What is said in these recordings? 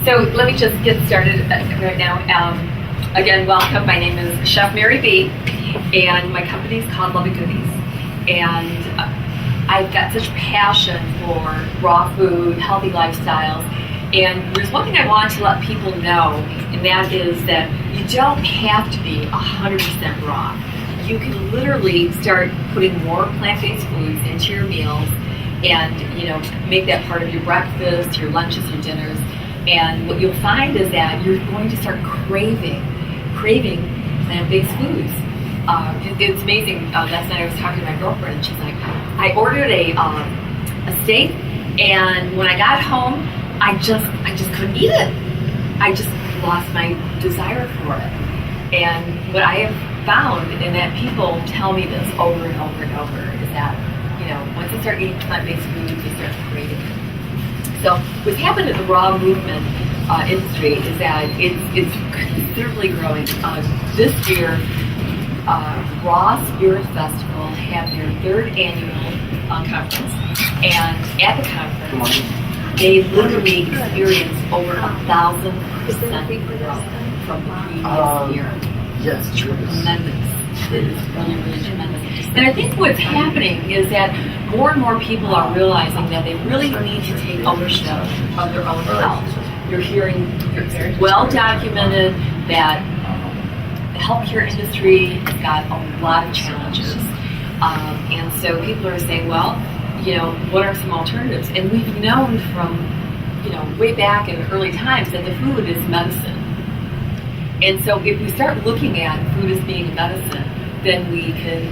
So let me just get started right now. Again, welcome. My name is Chef Mary B, and my company is called Loving Goodies. And I've got such passion for raw food, healthy lifestyles. And there's one thing I want to let people know, and that is that you don't have to be 100% raw. You can literally start putting more plant-based foods into your meals and, make that part of your breakfast, your lunches, your dinners. And what you'll find is that you're going to start craving plant-based foods. It's amazing. Last night I was talking to my girlfriend, and she's like, I ordered a steak, and when I got home, I just couldn't eat it. I just lost my desire for it. And what I have found, and that people tell me this over and over and over, is that once you start eating plant-based foods, you start craving it. So what's happened in the raw movement industry is that it's considerably growing. This year, Raw Spirit Festival had their third annual conference, and at the conference, they literally experienced over 1,000% growth from the previous year. Yes, true. Tremendous. It is really, really tremendous. And I think what's happening is that more and more people are realizing that they really need to take ownership of their own health. You're hearing, it's well documented that the healthcare industry has got a lot of challenges. And so people are saying, well, what are some alternatives? And we've known from, way back in early times that the food is medicine. And so if we start looking at food as being a medicine, then we can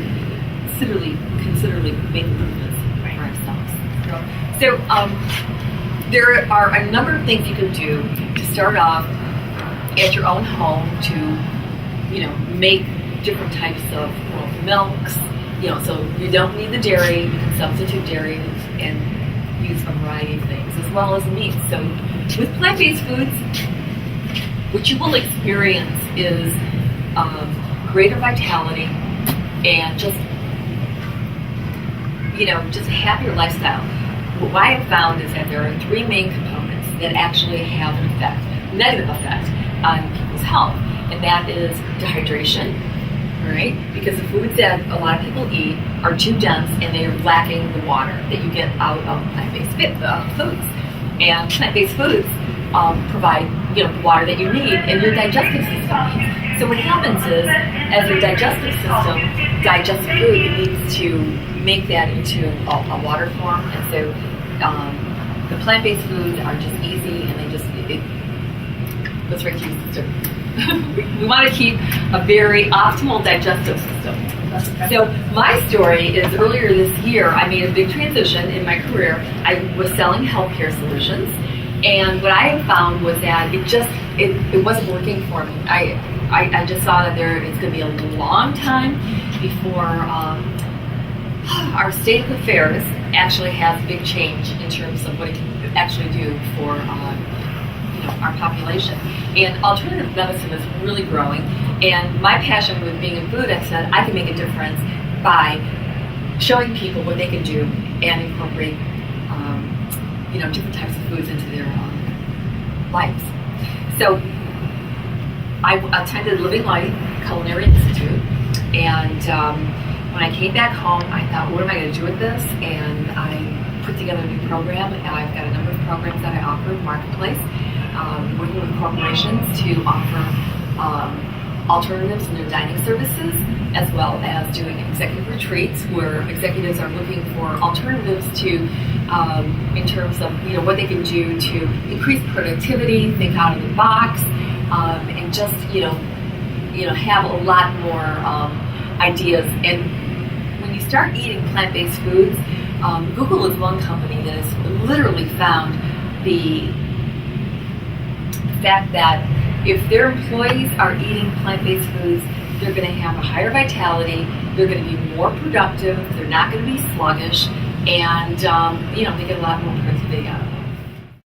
considerably make improvements for ourselves. So there are a number of things you can do to start off at your own home to, make different types of milks. So you don't need the dairy. You can substitute dairy and use a variety of things, as well as meat. So with plant-based foods, what you will experience is greater vitality and just a happier lifestyle. What I have found is that there are three main components that actually have an effect, negative effect on people's health, and that is dehydration, right? Because the foods that a lot of people eat are too dense and they are lacking the water that you get out of plant-based foods. And plant-based foods provide the water that you need and your digestive system needs. So what happens is, as your digestive system digests food, it needs to make that into a water form. And so the plant-based foods are just easy, and it goes right to your system. We want to keep a very optimal digestive system. So my story is, earlier this year, I made a big transition in my career. I was selling healthcare solutions. And what I have found was that it wasn't working for me. I just saw that it's going to be a long time before our state of affairs actually has a big change in terms of what it can actually do for our population. And alternative medicine is really growing. And my passion with being in food, I said I can make a difference by showing people what they can do and incorporate different types of foods into their lives. So I attended Living Life Culinary Institute, and when I came back home, I thought, what am I going to do with this? And I put together a new program, and I've got a number of programs that I offer in the marketplace, working with corporations to offer alternatives in their dining services, as well as doing executive retreats where executives are looking for alternatives to, in terms of what they can do to increase productivity, think out of the box, and just have a lot more ideas. And when you start eating plant-based foods, Google is one company that has literally found the fact that if their employees are eating plant-based foods, they're going to have a higher vitality, they're going to be more productive, they're not going to be sluggish, and they get a lot more productivity out of it.